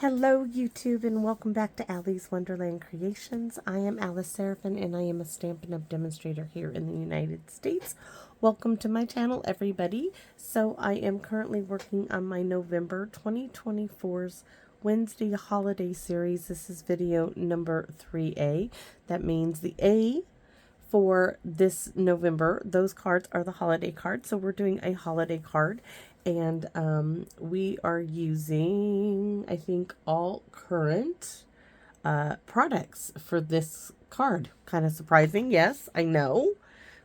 Hello YouTube and welcome back to Allie's Wonderland Creations. I am Alice Seraphin and I am a Stampin' Up! Demonstrator here in the United States. Welcome to my channel everybody. So I am currently working on my November 2024's Wednesday holiday series. This is video number 3A. That means the A for this November, those cards are the holiday cards. So we're doing a holiday card. And we are using, I think, all current products for this card. Kind of surprising, yes, I know.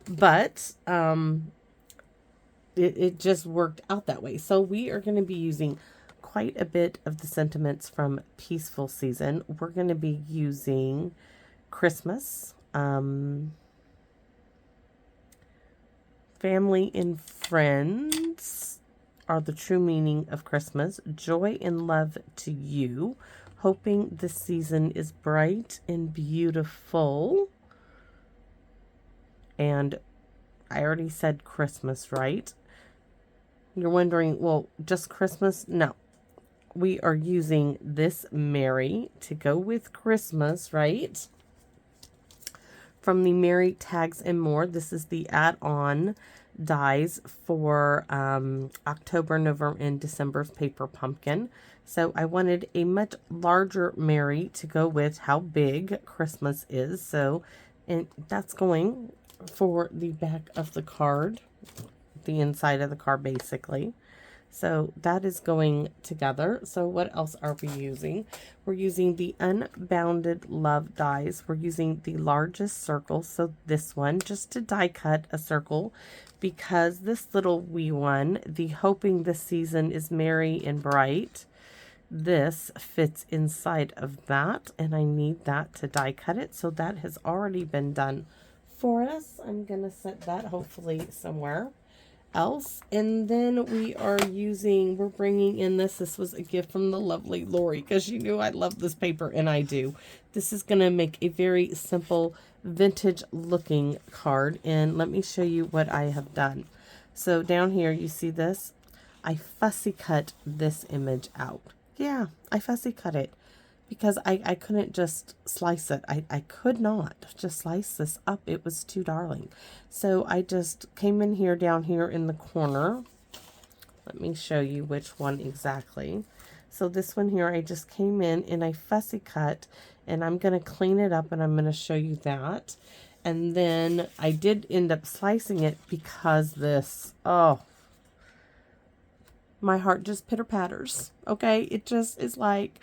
But it just worked out that way. So we are going to be using quite a bit of the sentiments from Peaceful Season. We're going to be using Christmas, family and friends are the true meaning of Christmas. Joy and love to you. Hoping this season is bright and beautiful. And I already said Christmas, right? You're wondering, well, just Christmas? No. We are using this Merry to go with Christmas, right? From the Merry Tags and More. This is the add-on dies for October, November, and December's Paper Pumpkin. So I wanted a much larger Merry to go with how big Christmas is. So, and that's going for the back of the card, the inside of the card basically. So that is going together. So what else are we using? We're using the Unbounded Love dies. We're using the largest circle. So this one, just to die cut a circle, because this little wee one, the Hoping This Season is Merry and Bright, this fits inside of that. And I need that to die cut it. So that has already been done for us. I'm going to set that hopefully somewhere else. And then we're bringing in this was a gift from the lovely Lori, because she knew I love this paper, and I do. This is going to make a very simple vintage looking card, and let me show you what I have done. So down here you see this, I fussy cut this image out. Yeah, I fussy cut it because I couldn't just slice it. I could not just slice this up. It was too darling. So I just came in here, down here in the corner. Let me show you which one exactly. So this one here, I just came in and I fussy cut, and I'm going to clean it up and I'm going to show you that. And then I did end up slicing it because this, oh, my heart just pitter-patters. Okay, it just is like,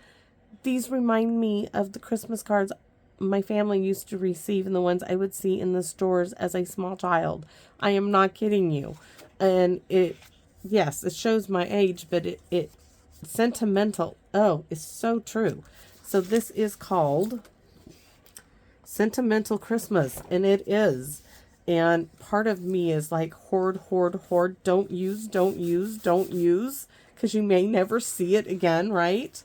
these remind me of the Christmas cards my family used to receive and the ones I would see in the stores as a small child. I am not kidding you. And yes, it shows my age, but it sentimental. Oh, it's so true. So this is called Sentimental Christmas, and it is. And part of me is like, hoard, hoard, hoard. Don't use, don't use, don't use, because you may never see it again, right?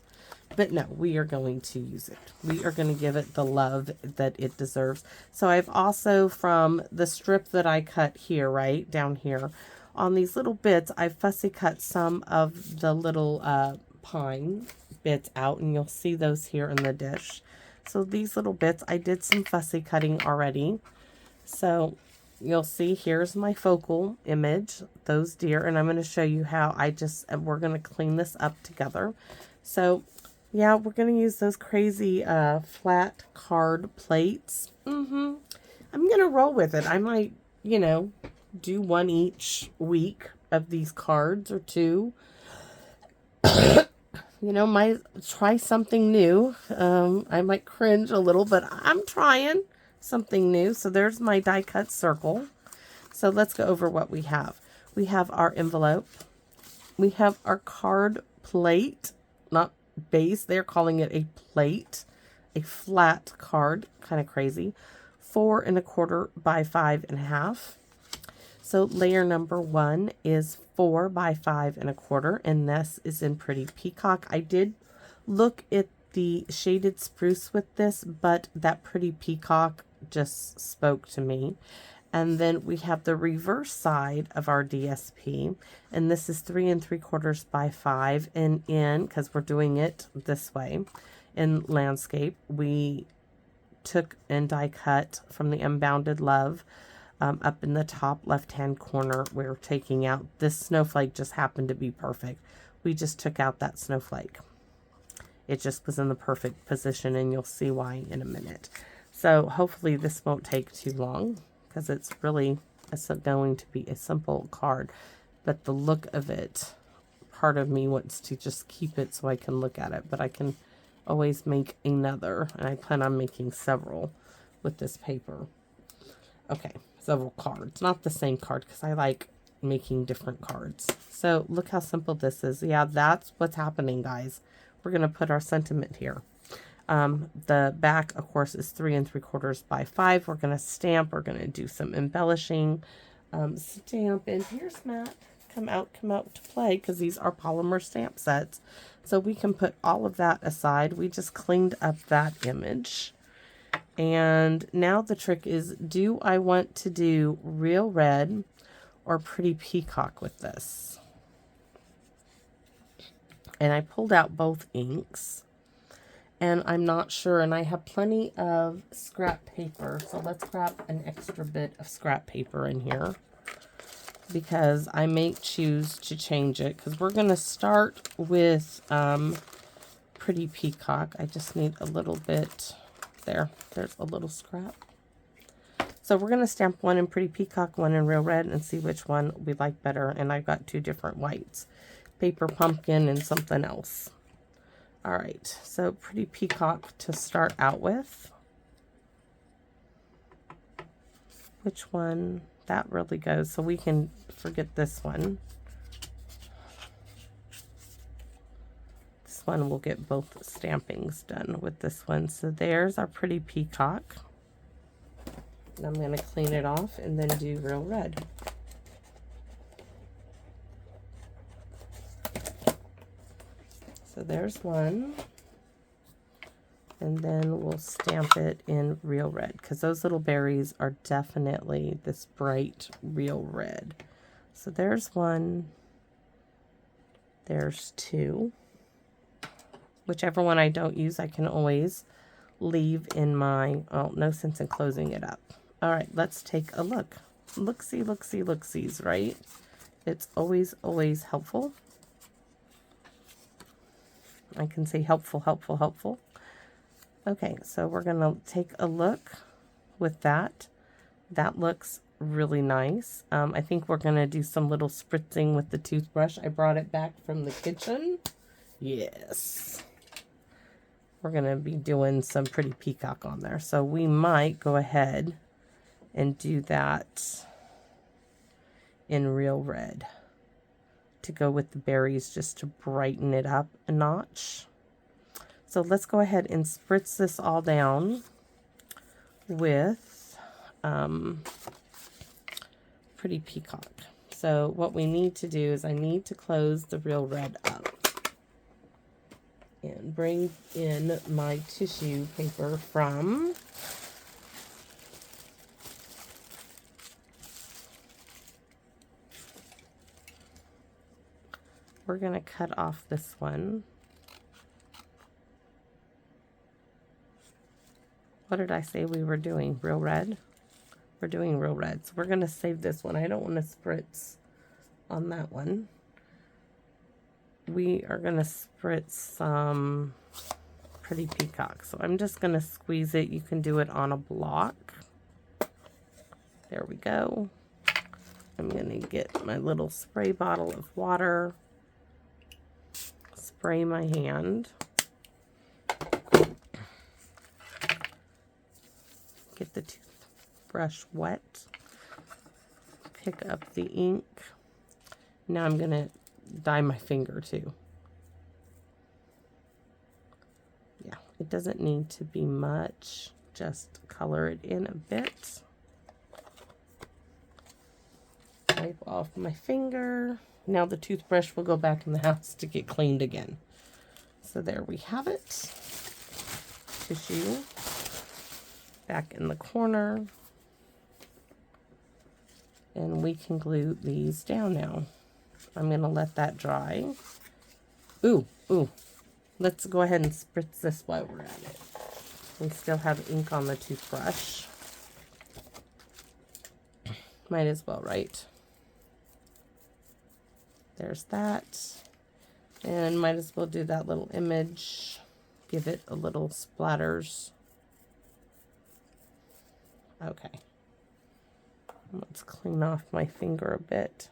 But no, we are going to use it. We are going to give it the love that it deserves. So I've also, from the strip that I cut here, right down here, on these little bits, I fussy cut some of the little pine bits out, and you'll see those here in the dish. So these little bits, I did some fussy cutting already. So you'll see, here's my focal image, those deer, and I'm going to show you how we're going to clean this up together. So yeah, we're going to use those crazy flat card plates. I'm going to roll with it. I might, do one each week of these cards or two. Might try something new. I might cringe a little, but I'm trying something new. So there's my die cut circle. So let's go over what we have. We have our envelope. We have our card plate, not base. They're calling it a plate, a flat card, kind of crazy. 4 1/4 by 5 1/2. So layer number 1 is 4 by 5 1/4, and this is in Pretty Peacock. I did look at the shaded spruce with this, but that Pretty Peacock just spoke to me. And then we have the reverse side of our DSP, and this is 3 3/4 by 5. And because we're doing it this way, in landscape, we took and die cut from the Unbounded Love up in the top left-hand corner. We're taking out this snowflake, just happened to be perfect. We just took out that snowflake. It just was in the perfect position, and you'll see why in a minute. So hopefully this won't take too long, because it's really going to be a simple card. But the look of it, part of me wants to just keep it so I can look at it. But I can always make another, and I plan on making several with this paper. Okay, several cards. Not the same card, because I like making different cards. So look how simple this is. Yeah, that's what's happening, guys. We're going to put our sentiment here. The back, of course, is 3 3/4 by 5. We're going to stamp. We're going to do some embellishing. Stamp. And here's Matt. Come out to play, because these are polymer stamp sets. So we can put all of that aside. We just cleaned up that image. And now the trick is, do I want to do Real Red or Pretty Peacock with this? And I pulled out both inks, and I'm not sure, and I have plenty of scrap paper, so let's grab an extra bit of scrap paper in here, because I may choose to change it, because we're going to start with Pretty Peacock. I just need a little bit there. There's a little scrap. So we're going to stamp one in Pretty Peacock, one in Real Red, and see which one we like better. And I've got 2 different whites, Paper Pumpkin and something else. All right, so Pretty Peacock to start out with. Which one? That really goes, so we can forget this one. This one will get both stampings done with this one. So there's our Pretty Peacock. And I'm going to clean it off and then do Real Red. So there's one. And then we'll stamp it in Real Red, because those little berries are definitely this bright Real Red. So there's one. There's 2. Whichever one I don't use, I can always leave in my, oh, no sense in closing it up. All right, let's take a look. Look-see, look-see, look-sees, right? It's always, always helpful. I can say helpful, helpful, helpful. Okay, so we're going to take a look with that. That looks really nice. I think we're going to do some little spritzing with the toothbrush. I brought it back from the kitchen. Yes. We're going to be doing some Pretty Peacock on there. So we might go ahead and do that in Real Red to go with the berries, just to brighten it up a notch. So let's go ahead and spritz this all down with Pretty Peacock. So what we need to do is I need to close the Real Red up and bring in my tissue paper from we're going to cut off this one. What did I say we were doing? Real Red? We're doing Real Red. So we're going to save this one. I don't want to spritz on that one. We are going to spritz some Pretty Peacock. So I'm just going to squeeze it. You can do it on a block. There we go. I'm going to get my little spray bottle of water. Spray my hand. Get the toothbrush wet. Pick up the ink. Now I'm going to dye my finger too. Yeah, it doesn't need to be much. Just color it in a bit. Wipe off my finger. Now the toothbrush will go back in the house to get cleaned again. So there we have it. Tissue back in the corner. And we can glue these down now. I'm going to let that dry. Ooh, ooh. Let's go ahead and spritz this while we're at it. We still have ink on the toothbrush. Might as well, right? There's that. And might as well do that little image. Give it a little splatters. Okay. Let's clean off my finger a bit.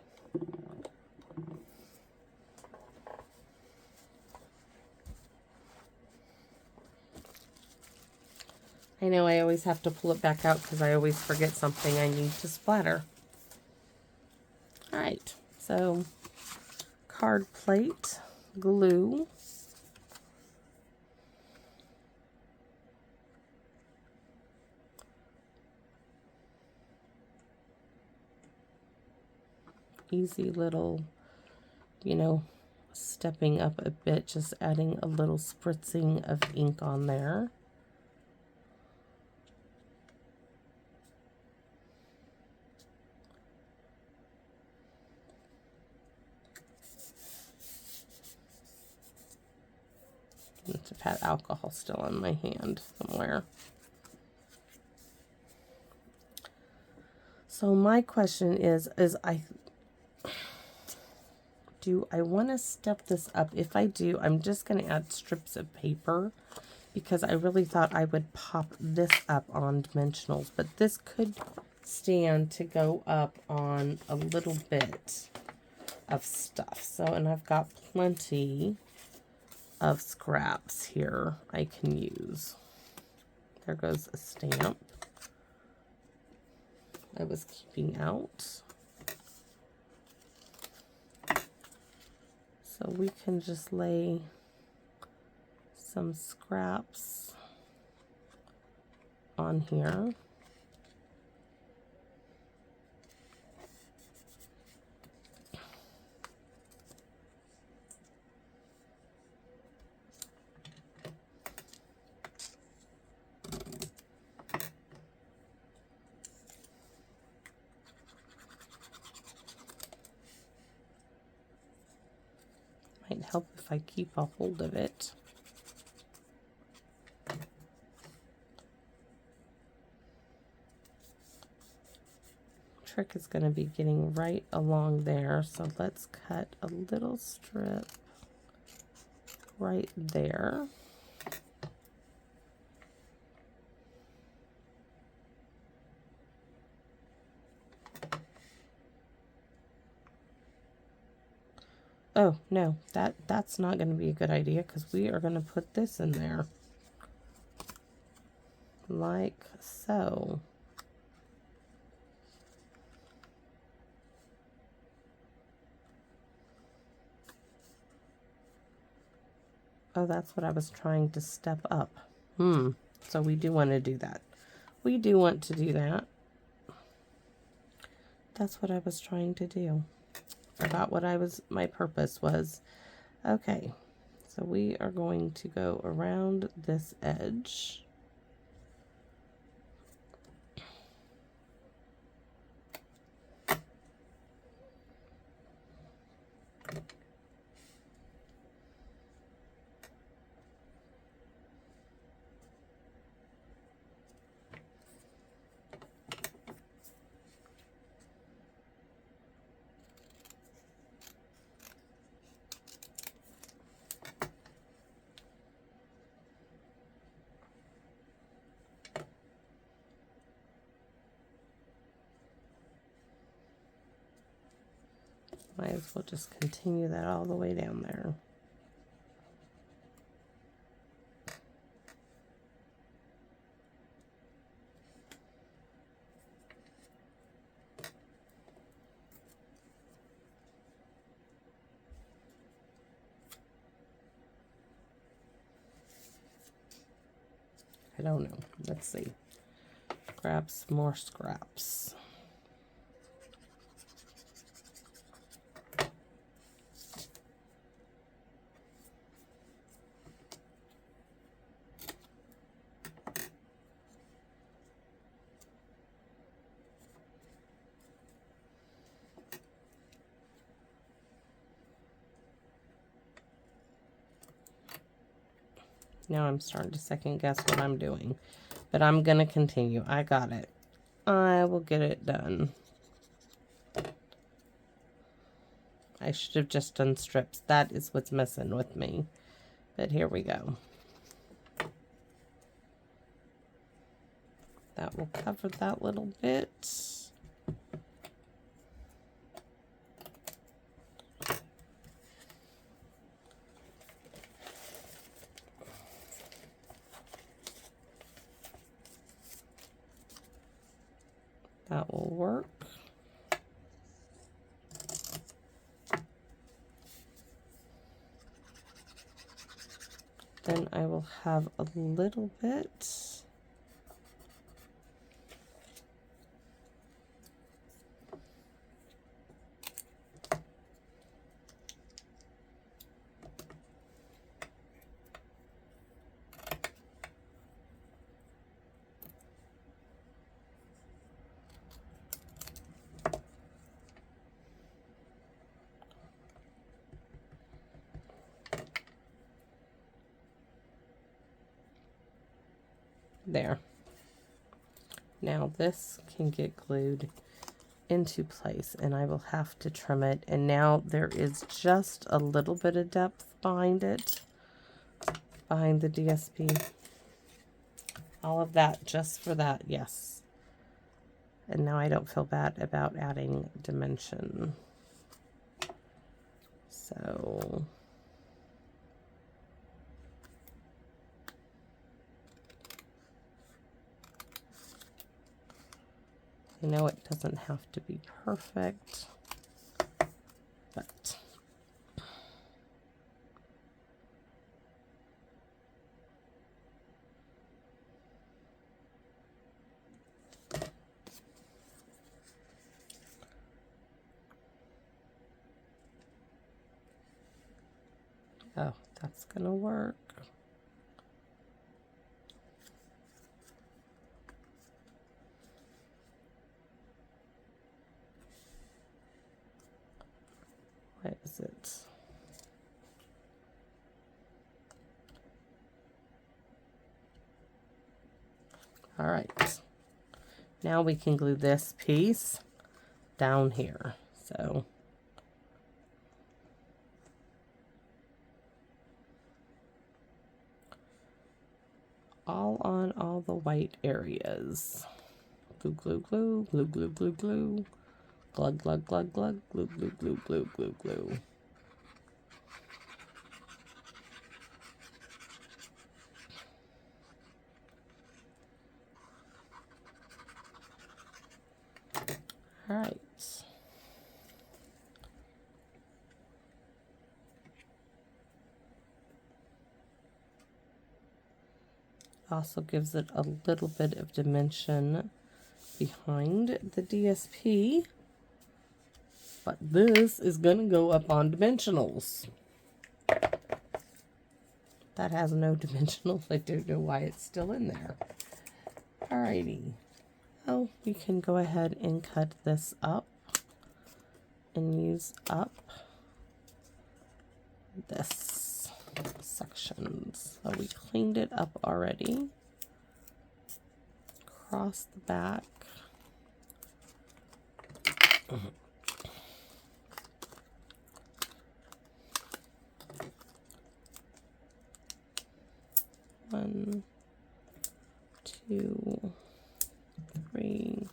I know I always have to pull it back out because I always forget something I need to splatter. Alright, so card plate, glue. Easy little, you know, stepping up a bit, just adding a little spritzing of ink on there. I've had alcohol still on my hand somewhere. So my question is do I want to step this up? If I do, I'm just going to add strips of paper because I really thought I would pop this up on dimensionals, but this could stand to go up on a little bit of stuff. So, and I've got plenty of scraps here I can use. There goes a stamp I was keeping out. So we can just lay some scraps on here. Might help if I keep a hold of it. Trick is going to be getting right along there, so let's cut a little strip right there. Oh, no, that's not going to be a good idea because we are going to put this in there. Like so. Oh, that's what I was trying to step up. So we do want to do that. We do want to do that. That's what I was trying to do. Forgot what my purpose was. Okay, so we are going to go around this edge. Might as well just continue that all the way down there. I don't know. Let's see. Grab some more scraps. Now I'm starting to second guess what I'm doing. But I'm going to continue. I got it. I will get it done. I should have just done strips. That is what's messing with me. But here we go. That will cover that little bit. That will work. Then I will have a little bit. There. Now this can get glued into place, and I will have to trim it. And now there is just a little bit of depth behind it, behind the DSP. All of that just for that, yes. And now I don't feel bad about adding dimension. So I know it doesn't have to be perfect, but oh, that's gonna work. What is it? All right. Now we can glue this piece down here. So all on all the white areas. Glue, glue, glue, glue, glue, glue, glue. Glug, glug, glug, glug, glue, glue, glue, glue, glue, glue. All right. Also gives it a little bit of dimension behind the DSP. But this is going to go up on dimensionals. That has no dimensionals. I don't know why it's still in there. Alrighty. Oh, we can go ahead and cut this up and use up this sections. So we cleaned it up already. Across the back. One, two, three.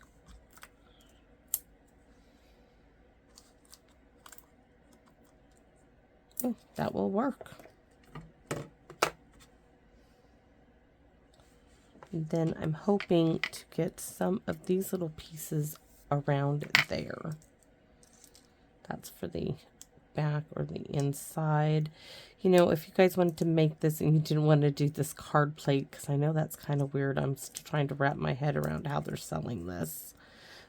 Oh, that will work. And then I'm hoping to get some of these little pieces around there. That's for the back or the inside. You know, if you guys wanted to make this and you didn't want to do this card plate, because I know that's kind of weird. I'm still trying to wrap my head around how they're selling this.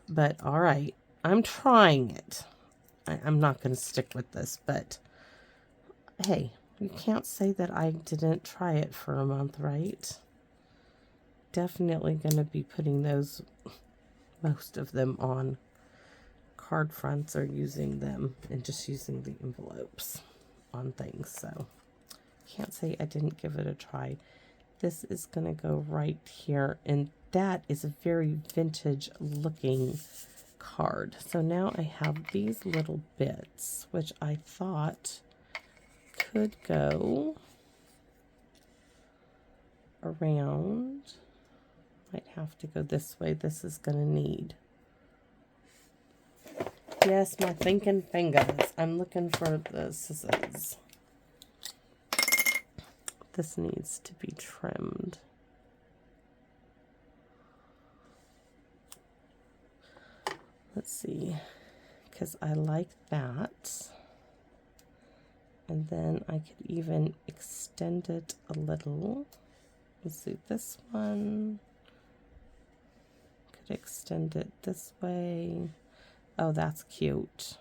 But all right, I'm trying it. I'm not going to stick with this, but hey, you can't say that I didn't try it for a month, right? Definitely going to be putting those, most of them on card fronts or using them and just using the envelopes on things. So Can't say I didn't give it a try. This is going to go right here, and that is a very vintage looking card. So now I have these little bits, which I thought could go around. Might have to go this way. This is going to need. Yes, my thinking fingers. I'm looking for the scissors. This needs to be trimmed. Let's see, because I like that. And then I could even extend it a little. Let's see, this one. Could extend it this way. Oh, that's cute.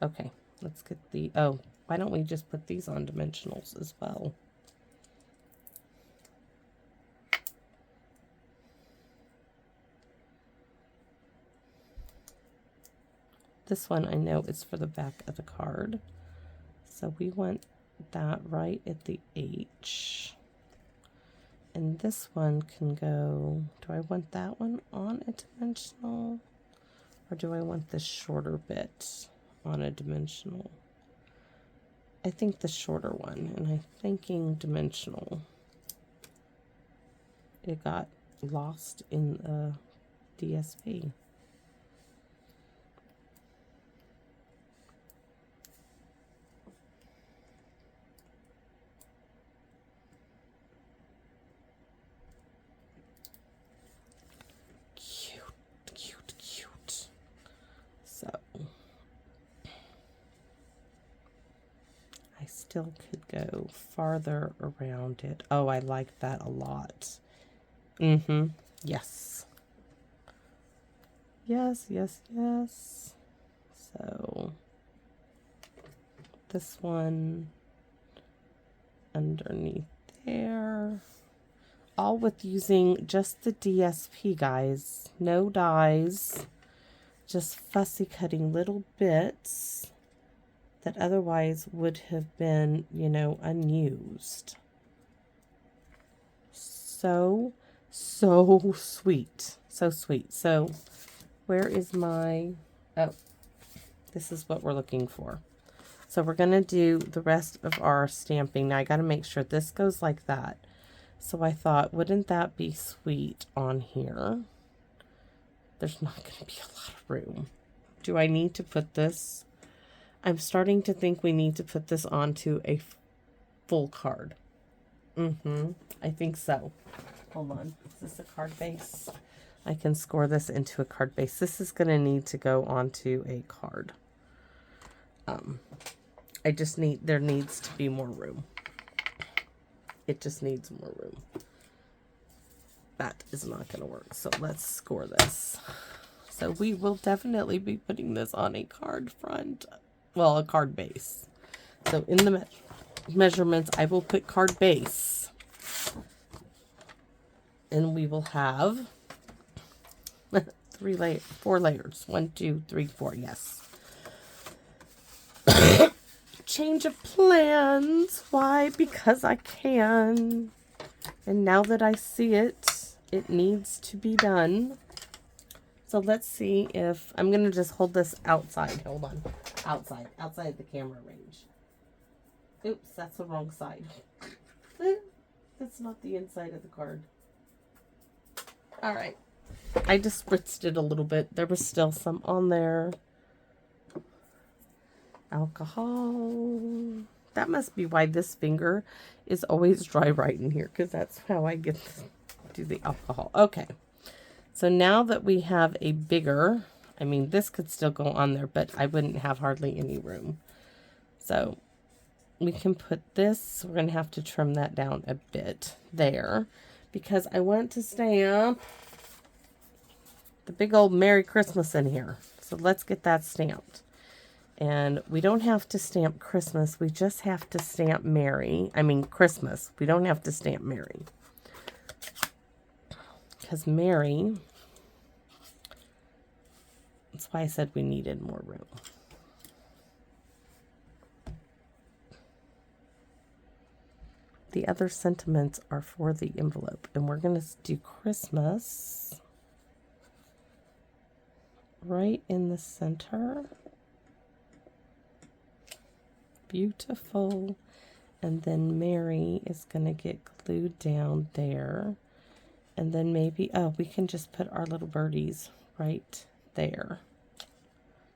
Okay, let's get the, oh, why don't we just put these on dimensionals as well? This one I know is for the back of the card. So we want that right at the H. And this one can go, do I want that one on a dimensional? Or do I want this shorter bit on a dimensional? I think the shorter one, and I'm thinking dimensional. It got lost in the DSP. Still could go farther around it. Oh, I like that a lot. Yes. Yes, yes, yes. So this one underneath there. All with using just the DSP, guys. No dies. Just fussy cutting little bits that otherwise would have been, you know, unused. So sweet. So sweet. So where is my, oh, this is what we're looking for. So we're going to do the rest of our stamping. Now I got to make sure this goes like that. So I thought, wouldn't that be sweet on here? There's not going to be a lot of room. Do I need to put this? I'm starting to think we need to put this onto a full card. I think so. Hold on. Is this a card base? I can score this into a card base. This is going to need to go onto a card. I just need, there needs to be more room. It just needs more room. That is not going to work. So let's score this. So we will definitely be putting this on a card front. Well, a card base. So in the measurements, I will put card base. And we will have 4 layers. 1, 2, 3, 4. Yes. Change of plans. Why? Because I can. And now that I see it, it needs to be done. So let's see if, I'm going to just hold this outside. Hold on. Outside the camera range. Oops, that's the wrong side. That's not the inside of the card. All right. I just spritzed it a little bit. There was still some on there. Alcohol. That must be why this finger is always dry right in here, because that's how I get to do the alcohol. Okay. So now that we have a bigger, I mean, this could still go on there, but I wouldn't have hardly any room. So we can put this, we're going to have to trim that down a bit there, because I want to stamp the big old Merry Christmas in here. So let's get that stamped. And we don't have to stamp Christmas, we just have to stamp Christmas. We don't have to stamp Merry. Because Merry That's why I said we needed more room. The other sentiments are for the envelope, and we're going to do Christmas right in the center. Beautiful. And then Mary is going to get glued down there. And then maybe, oh, we can just put our little birdies right there.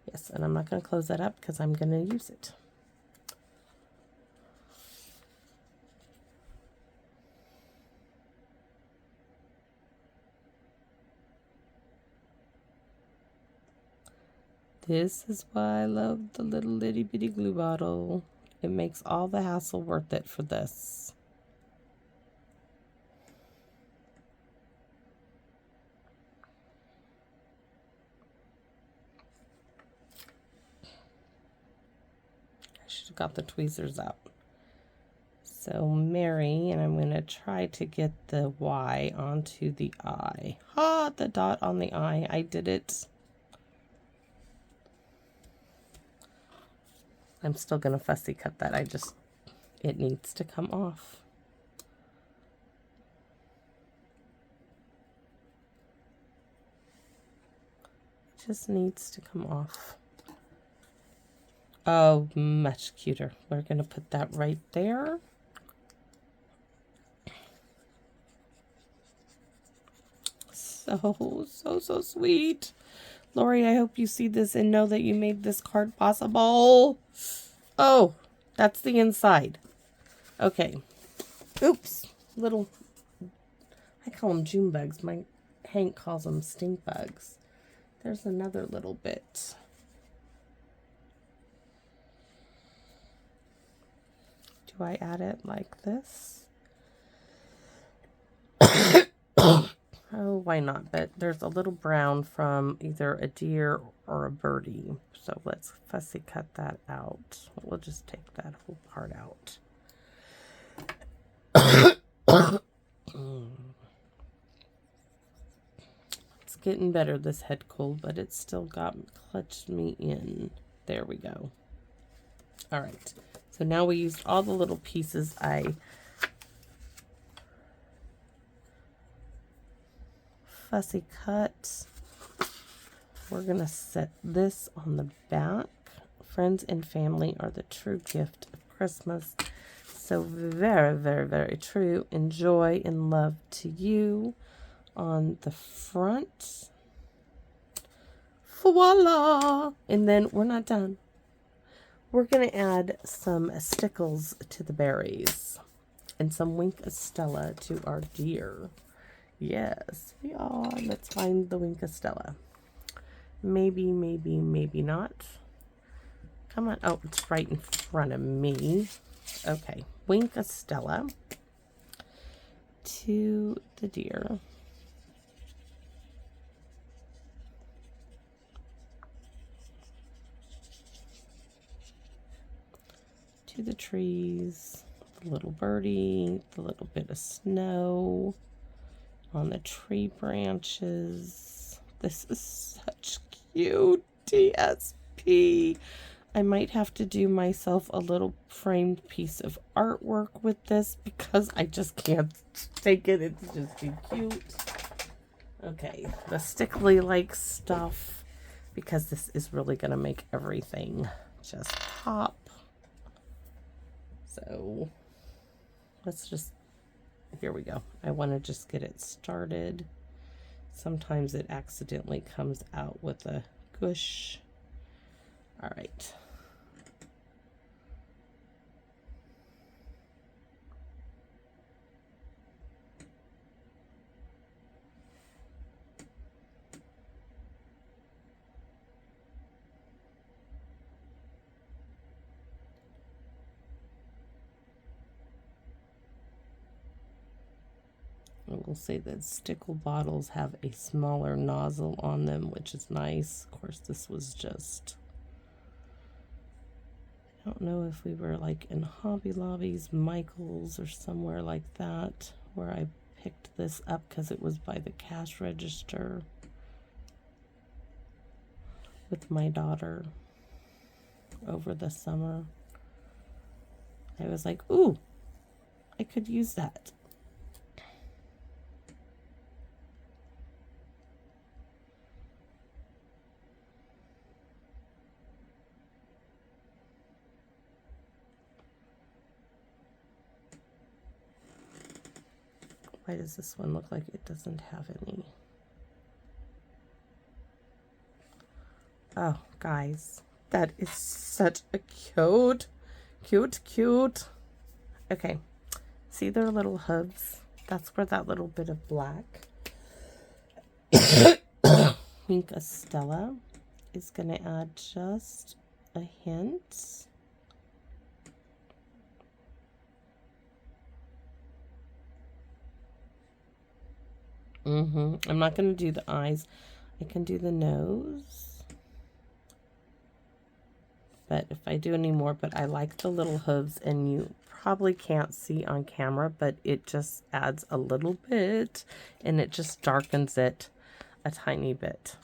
Yes, and I'm not going to close that up because I'm going to use it. This is why I love the little itty bitty glue bottle. It makes all the hassle worth it for this. I should have got the tweezers out. So Mary, and I'm going to try to get the Y onto the I. Ah, the dot on the I. I did it. I'm still going to fussy cut that. It needs to come off. It just needs to come off. Oh, much cuter. We're going to put that right there. So sweet. Lori, I hope you see this and know that you made this card possible. Oh, that's the inside. Okay. Oops. Little, I call them June bugs. My Hank calls them stink bugs. There's another little bit. Do I add it like this? Oh, why not? But there's a little brown from either a deer or a birdie. So let's fussy cut that out. We'll just take that whole part out. It's getting better, this head cold, but it's still got clutched me in. There we go. All right. So now we used all the little pieces I fussy cut. We're going to set this on the back. Friends and family are the true gift of Christmas. So very true. And joy and love to you on the front. Voila! And then we're not done. We're going to add some stickles to the berries and some Wink Estella to our deer. Yes, we are. Let's find the Wink Estella. Maybe not. Come on. Oh, it's right in front of me. Okay, Wink Estella to the deer. To the trees, the little birdie, the little bit of snow on the tree branches. This is such cute DSP. I might have to do myself a little framed piece of artwork with this because I just can't take it. It's just too cute. Okay, the stickly like stuff, because this is really going to make everything just pop. So let's just, here we go. I want to just get it started. Sometimes it accidentally comes out with a gush. All right. I will say that stickle bottles have a smaller nozzle on them, which is nice. Of course, this was just, I don't know if we were like in Hobby Lobby's, Michael's, or somewhere like that, where I picked this up because it was by the cash register. with my daughter over the summer. I was like, ooh, I could use that. Why does this one look like it doesn't have any? Oh, guys, that is such a cute. Okay, see their little hooves? That's where that little bit of black Pink Estella is going to add just a hint. I'm not going to do the eyes. I can do the nose. But if I do any more, but I like the little hooves, and you probably can't see on camera, but it just adds a little bit, and it just darkens it a tiny bit.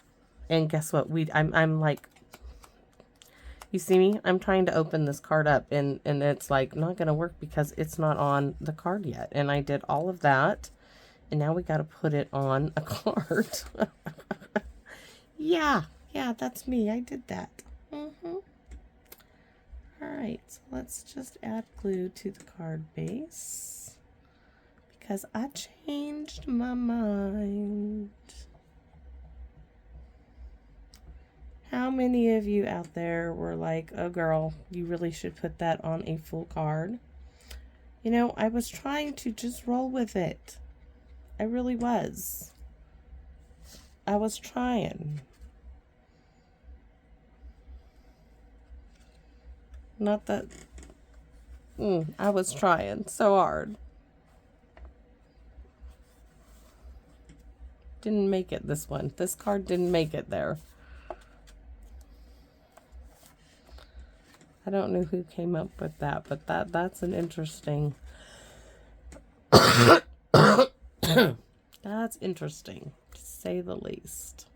And guess what? I'm like, you see me? I'm trying to open this card up, and it's like not going to work because it's not on the card yet. And I did all of that. And now we got to put it on a card. Yeah, that's me. I did that. All right, so let's just add glue to the card base because I changed my mind. How many of you out there were like, oh girl, you really should put that on a full card? You know, I was trying to just roll with it. I really was. I was trying. Not that... I was trying so hard. Didn't make it, this one. This card didn't make it there. I don't know who came up with that, but that's an interesting... That's interesting, to say the least.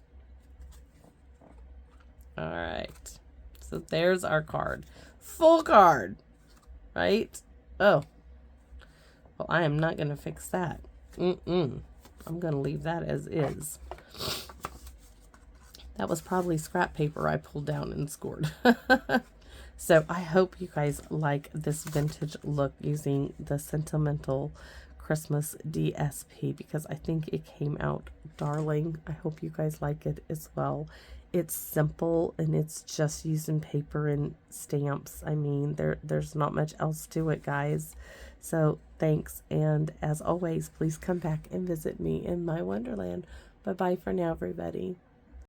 All right. So there's our card. Full card, right? Oh. Well, I am not going to fix that. I'm going to leave that as is. That was probably scrap paper I pulled down and scored. So I hope you guys like this vintage look using the Sentimental Christmas DSP because I think it came out darling. I hope you guys like it as well. It's simple and it's just using paper and stamps. I mean, there's not much else to it, guys. So thanks, and as always, please come back and visit me in my wonderland. Bye-bye for now, everybody.